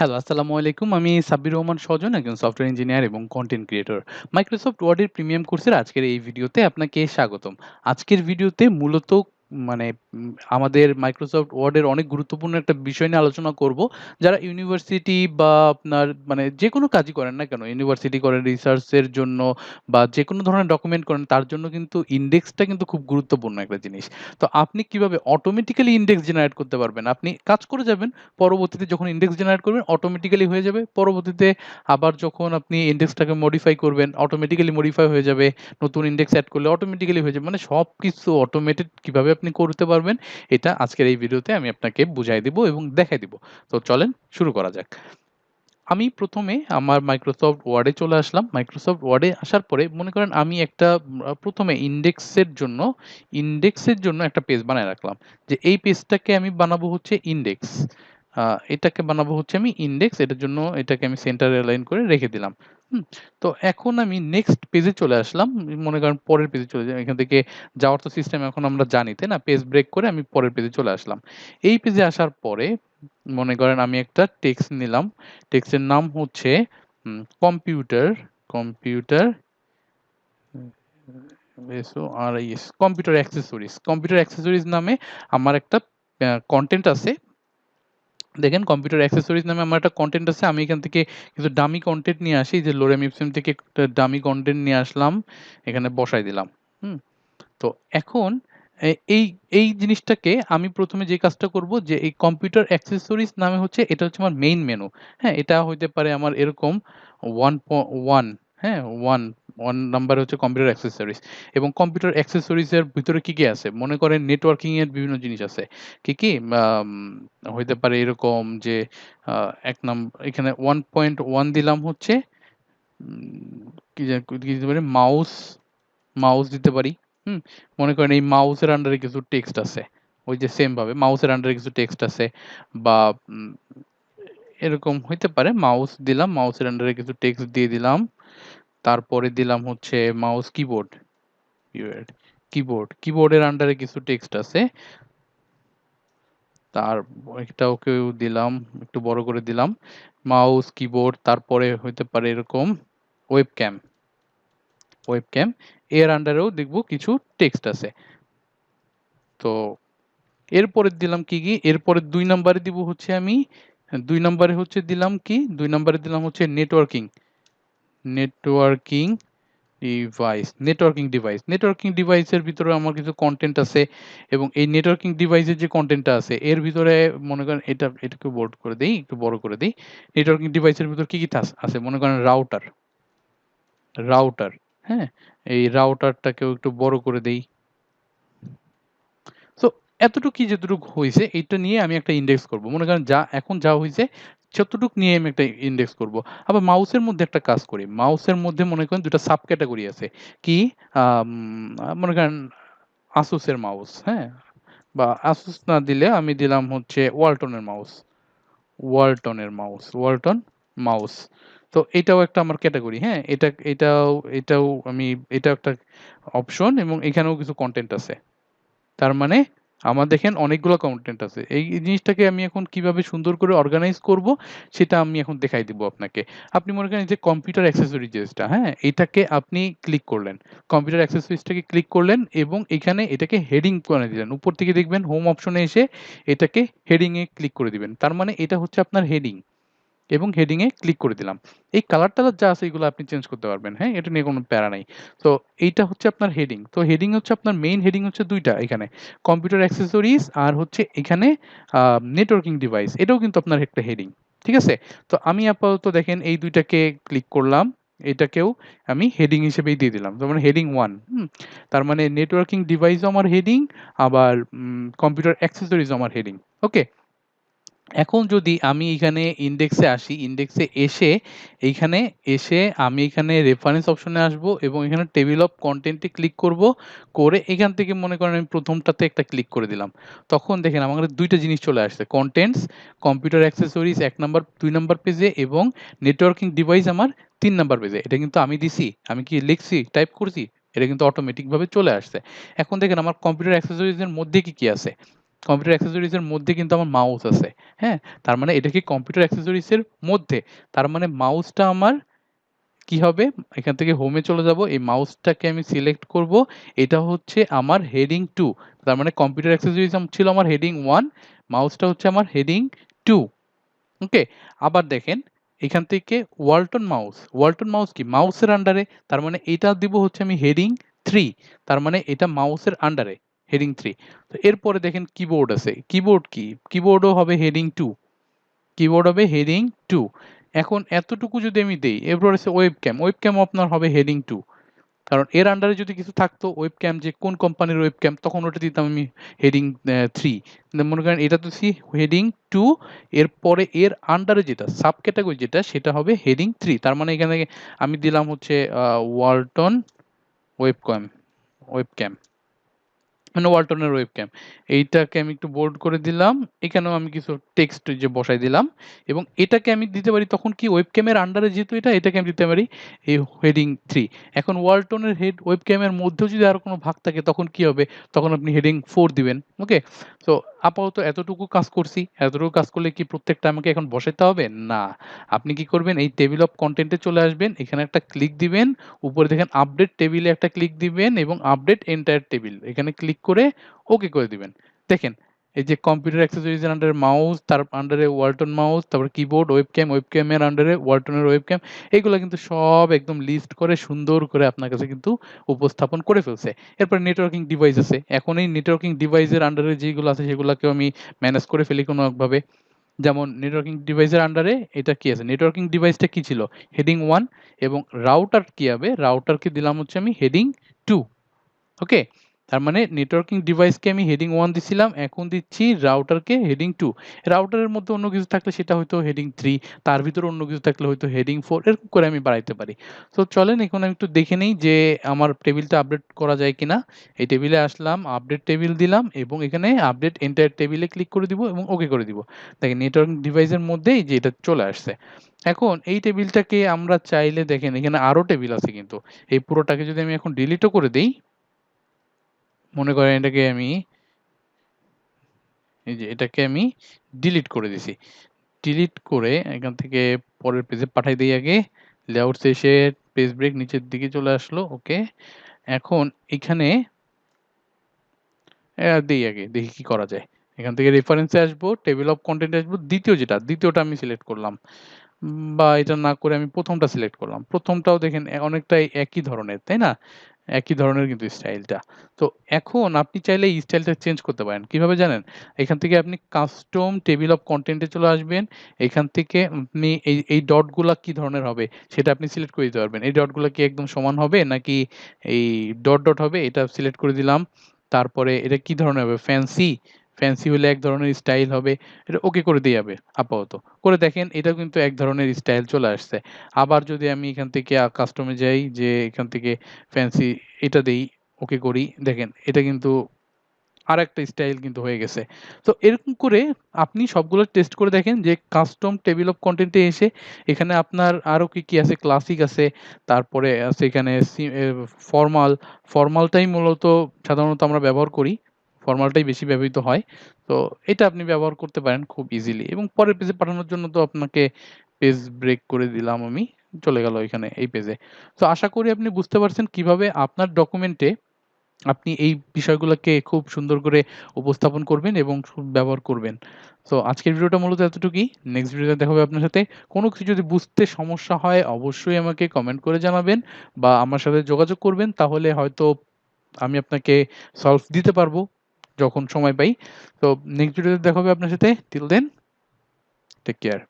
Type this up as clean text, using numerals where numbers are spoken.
Hello, আসসালামু আলাইকুম। আমি সাব্বির রহমান সজন, একজন সফটওয়্যার ইঞ্জিনিয়ার এবং কনটেন্ট ক্রিয়েটর। মাইক্রোসফট ওয়ার্ডের প্রিমিয়াম কোর্সের আজকের এই ভিডিওতে আপনাকে স্বাগতম। আজকের ভিডিওতে মূলত মানে আমাদের মাইক্রোসফট ওয়ার্ডের অনেক গুরুত্বপূর্ণ একটা বিষয় নিয়ে আলোচনা করব। যারা ইউনিভার্সিটি বা আপনার যেকোনো কাজই করেন না কেন, ইউনিভার্সিটি করেন রিসার্চের জন্য বা যেকোনো ধরনের ডকুমেন্ট করেন, তার জন্য কিন্তু ইনডেক্সটা কিন্তু খুব গুরুত্বপূর্ণ একটা জিনিস। তো আপনি কিভাবে অটোমেটিক্যালি ইনডেক্স জেনারেট করতে পারবেন? আপনি কাজ করে যাবেন, পরবর্তীতে যখন ইনডেক্স জেনারেট করবেন অটোমেটিক্যালি হয়ে যাবে। পরবর্তীতে আবার যখন আপনি ইনডেক্সটাকে মডিফাই করবেন, অটোমেটিক্যালি মডিফাই হয়ে যাবে। নতুন ইনডেক্স এড করলে অটোমেটিক্যালি হয়ে যাবে। মানে সবকিছু অটোমেটেড কিভাবে আপনি করতে পারবেন, এটা আজকের এই ভিডিওতে আমি আপনাকে বুঝাই দিব এবং দেখাই দিব। তো চলেন শুরু করা যাক। আমি ১ম এ আমার মাইক্রোসফট ওয়ার্ডে চলে আসলাম। মাইক্রোসফট ওয়ার্ডে আসার পরে মনে করেন আমি একটা ১ম এ ইনডেক্সের জন্য একটা পেজ বানায় রাখলাম। যে এই পেজটাকে আমি বানাবো হচ্ছে ইনডেক্স। আ এটাকে বানাবো হচ্ছে আমি ইনডেক্স। এটার জন্য এটাকে আমি সেন্টারে এলাইন করে রেখে দিলাম। হুম? তো এখন আমি নেক্সট পেজে চলে আসলাম। মনে করেন পরের পেজে চলে যাই। এখান থেকে যাওয়ার তো সিস্টেম এখন আমরা জানি, তাই না? পেজ ব্রেক করে আমি পরের পেজে চলে আসলাম। এই পেজে আসার পরে মনে করেন আমি একটা টেক্সট নিলাম। টেক্সটের নাম হচ্ছে computer, computer computer accessories. Computer accessories নামে আমার একটা কনটেন্ট আছে। দেখেন কম্পিউটার অ্যাক্সেসরিজ নামে আমার একটা কনটেন্ট আছে। আমি এখান থেকে কিছু ডামি কনটেন্ট নিয়ে আসি। যে লোরেম ইপসম থেকে একটা ডামি কনটেন্ট নিয়ে আসলাম। এখানে বসাই দিলাম। হুম? তো এখন এই এই জিনিসটাকে আমি ১ম এ যে কাজটা করব, যে এই কম্পিউটার অ্যাক্সেসরিজ নামে হচ্ছে এটা হচ্ছে আমার মেইন মেনু। হ্যাঁ? এটা হইতে পারে আমার এরকম 1 হ্যাঁ? 1 নাম্বার হচ্ছে কম্পিউটার অ্যাক্সেসরিজ। এবং কম্পিউটার অ্যাক্সেসরিজ এর ভিতরে কি আছে? মনে করেন নেটওয়ার্কিং এর বিভিন্ন জিনিস আছে। কি? আম হইতে পারে এরকম যে আ ১ এখানে 1.1 দিলাম হচ্ছে কি দিতে পারি? মাউস দিতে পারি। হুম? মনে করেন এই মাউসের আন্ডারে কিছু টেক্সট আছে। ওই যে সেম ভাবে মাউসের আন্ডারে কিছু টেক্সট আছে বা উম এরকম হইতে পারে। মাউস দিলাম, মাউসের আন্ডারে কিছু টেক্সট দিয়ে দিলাম। তারপরে দিলাম হচ্ছে মাউস কিবোর্ডের আন্ডারে কিছু টেক্সট আছে। তার এটাকেও দিলাম, একটু বড় করে দিলাম। মাউস, কিবোর্ড, তারপরে হইতে পারে এরকম ওয়েবক্যাম, ওয়েবক্যাম এর আন্ডারেও দেখব কিছু টেক্সট আছে। তো এরপরে দিলাম এরপরে ২ নাম্বারে দিব হচ্ছে আমি ২ নাম্বারে হচ্ছে দিলাম কি? ২ নাম্বারে দিলাম হচ্ছে নেটওয়ার্কিং, নেটওয়ার্কিং নেটওয়ার্কিং ডিভাইসের ভিতরে আমার কিছু কনটেন্ট আছে এবং এই নেটওয়ার্কিং ডিভাইসের যে কনটেন্টটা আছে এর ভিতরে মনে করেন এটাকে বোল্ড করে দেই, একটু বড় করে দেই। নেটওয়ার্কিং ডিভাইসের ভিতর কি আছে? মনে করেন রাউটার, হ্যাঁ? এই রাউটারটাকেও একটু বড় করে দেই। সো এতটুকুই যেতটুকু হইছে এইটা নিয়ে আমি একটা ইনডেক্স করব। মনে করেন এখন যা হইছে যতটুক নিয়ে আমি একটা ইনডেক্স করব। আবার মাউসের মধ্যে একটা কাজ করি। মাউসের মধ্যে মনে করেন ২ টা সাব ক্যাটেগরি আছে। কি? আম মনে করেন Asus এর মাউস, হ্যাঁ? বা Asus না দিলে আমি দিলাম হচ্ছে ওয়ালটন মাউস। তো এটাও একটা আমার ক্যাটেগরি, হ্যাঁ? এটাও আমি এটাও একটা অপশন এবং এখানেও কিছু কনটেন্ট আছে। তার মানে আমার দেখেন অনেকগুলো কনটেন্ট আছে। এই জিনিসটাকে আমি এখন কিভাবে সুন্দর করে অর্গানাইজ করব সেটা আমি এখন দেখাই দিব আপনাকে। আপনি মনে করেন এই যে কম্পিউটার অ্যাক্সেসরিজটা, হ্যাঁ? এটাকে আপনি ক্লিক করলেন। কম্পিউটার অ্যাক্সেসরিজটাকে ক্লিক করলেন এবং এখানে এটাকে হেডিং করে দিলেন। উপর থেকে দেখবেন হোম অপশনে এসে এটাকে হেডিং এ ক্লিক করে দিবেন। তার মানে এটা হচ্ছে আপনার হেডিং। এবং হেডিং এ ক্লিক করে দিলাম। এই কালার-টালার যা আছে এগুলো আপনি চেঞ্জ করতে পারবেন, হ্যাঁ? এটা নিয়ে কোনো প্যারা নাই। তো এইটা হচ্ছে আপনার হেডিং। তো হেডিং হচ্ছে আপনার মেইন হেডিং হচ্ছে ২ টা এখানে। কম্পিউটার অ্যাক্সেসরিজ আর হচ্ছে এখানে আ নেটওয়ার্কিং ডিভাইস। এটাও কিন্তু আপনার একটা হেডিং। ঠিক আছে? তো আমি আপাতত দেখেন এই ২ টাকে ক্লিক করলাম। এটাকেও আমি হেডিং হিসেবেই দিয়ে দিলাম। তার মানে হেডিং 1 হুম? তার মানে নেটওয়ার্কিং ডিভাইসও আমার হেডিং, আবার কম্পিউটার অ্যাক্সেসরিজও আমার হেডিং। ওকে? এখন যদি আমি এখানে ইনডেক্সে আসি, ইনডেক্সে এইখানে এসে আমি এখানে রেফারেন্স অপশনে আসবো এবং এখানে table of content A click করব। করে এখান থেকে মনে করেন আমি ১ম টাতে একটা ক্লিক করে দিলাম। তখন দেখেন আমার কাছে ২ টা জিনিস চলে আসছে। Contents, computer accessories ১ number ২ number পেজে এবং নেটওয়ার্কিং ডিভাইস আমার ৩ নাম্বার পেজে। এটা কিন্তু আমি দিছি। আমি কি লিখছি, টাইপ করছি? এটা কিন্তু অটোমেটিক ভাবে চলে আসছে। এখন দেখেন আমার কম্পিউটার অ্যাক্সেসরিজ এর মধ্যে কি আছে? কম্পিউটার অ্যাক্সেসরিজ এর মধ্যে কিন্তু আমার মাউস আছে। হ্যাঁ? তার মানে এটা কি কম্পিউটার অ্যাক্সেসরিজ এর মধ্যে। তার মানে মাউসটা আমার কি হবে? এখান থেকে হোমে চলে যাব। এই মাউসটাকে আমি সিলেক্ট করব। এটা হচ্ছে আমার হেডিং 2। তার মানে কম্পিউটার অ্যাক্সেসরিজ ছিল আমার হেডিং 1, মাউসটা হচ্ছে আমার হেডিং 2। ওকে? আবার দেখেন এখান থেকে ওয়ালটন মাউস। ওয়ালটন মাউস কি? মাউসের আন্ডারে। তার মানে এটা দিব হচ্ছে আমি হেডিং 3। তার মানে এটা মাউসের আন্ডারে, হেডিং 3। তো এরপরে দেখেন কিবোর্ড আছে। কিবোর্ড কি? কিবোর্ডও হবে হেডিং 2। কিবোর্ড হবে হেডিং 2। এখন এতটুকু যদি আমি দেই, এরপর আছে ওয়েবক্যাম। ওয়েবক্যামও আপনার হবে হেডিং 2। কারণ এর আন্ডারে যদি কিছু থাকতো ওয়েবক্যাম, যে কোন কোম্পানির ওয়েবক্যাম, তখন ওটা দিতাম আমি হেডিং 3। কিন্তু মনে করেন এটা দিছি হেডিং 2, এরপরে এর আন্ডারে যেটা সাব ক্যাটাগরি যেটা সেটা হবে হেডিং 3। তার মানে এখানে আমি দিলাম হচ্ছে ওয়ালটন ওয়েবক্যাম, ওয়েবক্যাম মানে ওয়ালটনের ওয়েবক্যাম। এইটাকে আমি একটু বোল্ড করে দিলাম। এখানেও আমি কিছু টেক্সট যে বসাই দিলাম এবং এটাকে আমি দিতে পারি তখন কি ওয়েবক্যামের আন্ডারে যেহেতু এটাকে আমি দিতে পারি এই হেডিং 3। এখন ওয়ালটনের ওয়েবক্যামের মধ্যেও যদি আরো কোনো ভাগ থাকে তখন কি হবে? তখন আপনি হেডিং 4 দিবেন। ওকে? সো আপাতত এতটুকু কাজ করছি। এতটুকু কাজ করলে কি প্রত্যেকটা আমাকে এখন বসাইতে হবে? না। আপনি কি করবেন? এই টেবিল অফ কনটেন্ট এ চলে আসবেন। এখানে একটা ক্লিক দিবেন। উপরে দেখেন আপডেট টেবিলে একটা ক্লিক দিবেন এবং আপডেট এন্টায়ার টেবিল। এখানে ক্লিক করে ওকে করে দিবেন। দেখেন এই যে কম্পিউটার অ্যাক্সেসরিজ এর আন্ডারে মাউস, তার আন্ডারে ওয়ালটন মাউস, তারপর কিবোর্ড, ওয়েবক্যাম, ওয়েবক্যামের আন্ডারে ওয়ালটনের ওয়েবক্যাম, এগুলা কিন্তু সব একদম লিস্ট করে সুন্দর করে আপনার কাছে কিন্তু উপস্থাপন করে ফেলছে। এরপর নেটওয়ার্কিং ডিভাইস আছে। এখন এই নেটওয়ার্কিং ডিভাইসের আন্ডারে যেগুলো আছে সেগুলাকেও আমি ম্যানেজ করে ফেলি কোনো একভাবে। যেমন নেটওয়ার্কিং ডিভাইসের আন্ডারে এটা কি আছে? নেটওয়ার্কিং ডিভাইসটা কি ছিল? হেডিং 1 এবং রাউটার কি হবে? রাউটারকে দিলাম হচ্ছে আমি হেডিং 2। ওকে? তার মানে নেটওয়ার্কিং ডিভাইসকে আমি হেডিং 1 দিছিলাম, এখন দিচ্ছি রাউটারকে হেডিং 2। রাউটারের মধ্যে অন্য কিছু থাকলে সেটা হয়তো হেডিং 3, তার ভিতরে অন্য কিছু থাকলে হয়তো হেডিং 4, এরকম করে আমি বাড়াইতে পারি। তো চলেন এখন আমি একটু দেখে নেই যে আমার টেবিলটা আপডেট করা যায় কিনা। এই টেবিলে আসলাম, আপডেট টেবিল দিলাম এবং এখানে আপডেট এন্টায়ার টেবিলে ক্লিক করে দিব এবং ওকে করে দিব। দেখেন নেটওয়ার্কিং ডিভাইসের মধ্যেই যে এটা চলে আসছে। এখন এই টেবিলটাকে আমরা চাইলে দেখেন এখানে আরো টেবিল আছে কিন্তু। এই পুরোটাকে যদি আমি এখন ডিলিটও করে দেই, মনে করেন এটাকে আমি এই যে এটাকে আমি ডিলিট করে দিছি। ডিলিট করে এখান থেকে পরের পেজে পাঠাই দেই আগে। লেআউটস এসে পেজ ব্রেক নিচের দিকে চলে আসলো। ওকে। এখন এখানে দেই আগে দেখি কি করা যায়। এখান থেকে রেফারেন্সে আসবো, টেবিল অফ কনটেন্ট এ আসবো। দ্বিতীয়টা আমি সিলেক্ট করলাম। বা এটা না করে আমি ১ম টা সিলেক্ট করলাম। ১ম টাও দেখেন অনেকটাই একই ধরনের, তাই না? একই ধরনের কিন্তু স্টাইলটা। তো এখন আপনি চাইলে এই স্টাইলটা চেঞ্জ করতে পারেন। কিভাবে জানেন? এখান থেকে আপনি কাস্টম টেবিল অফ কনটেন্ট এ চলে আসবেন। এখান থেকে আপনি এই ডটগুলা কি ধরনের হবে সেটা আপনি সিলেক্ট করে দিতে পারবেন। এই ডটগুলা কি একদম সমান হবে নাকি এই ডট হবে? এটা সিলেক্ট করে দিলাম। তারপরে এটা কি ধরনের হবে? ফ্যান্সি? ফ্যান্সি হলে এক ধরনের স্টাইল হবে। এটা ওকে করে দেই আপাতত। করে দেখেন এটাও কিন্তু এক ধরনের স্টাইল চলে আসছে। আবার যদি আমি এখান থেকে কাস্টম এ যাই, যে এখান থেকে ফ্যান্সি এটা দেই, ওকে করি। দেখেন এটা কিন্তু আরেকটা স্টাইল কিন্তু হয়ে গেছে। তো এরকম করে আপনি সবগুলো টেস্ট করে দেখেন যে কাস্টম টেবিল অফ কনটেন্ট এ এসে এখানে আপনার আরো কি আছে, ক্লাসিক আছে, তারপরে আছে এখানে ফরমাল। ফরমালটাই মূলত সাধারণত আমরা ব্যবহার করি। ফরমালটাই বেশি ব্যবহৃত হয়। তো এটা আপনি ব্যবহার করতে পারেন খুব ইজিলি এবং পরের পেজে পাঠানোর জন্য তো আপনাকে পেজ ব্রেক করে দিলাম আমি। চলে গেল এখানে এই পেজে। তো আশা করি আপনি বুঝতে পারছেন কিভাবে আপনার ডকুমেন্টে আপনি এই বিষয়গুলোকে খুব সুন্দর করে উপস্থাপন করবেন এবং ব্যবহার করবেন। তো আজকের ভিডিওটা মূলত এতটুকুই। নেক্সট ভিডিওতে দেখা হবে আপনার সাথে। কোনো কিছু যদি বুঝতে সমস্যা হয় অবশ্যই আমাকে কমেন্ট করে জানাবেন বা আমার সাথে যোগাযোগ করবেন। তাহলে হয়তো আমি আপনাকে সলভ দিতে পারবো যখন সময় পাই। তো নেক্সট ভিডিওতে দেখা হবে আপনার সাথে। Till then take care.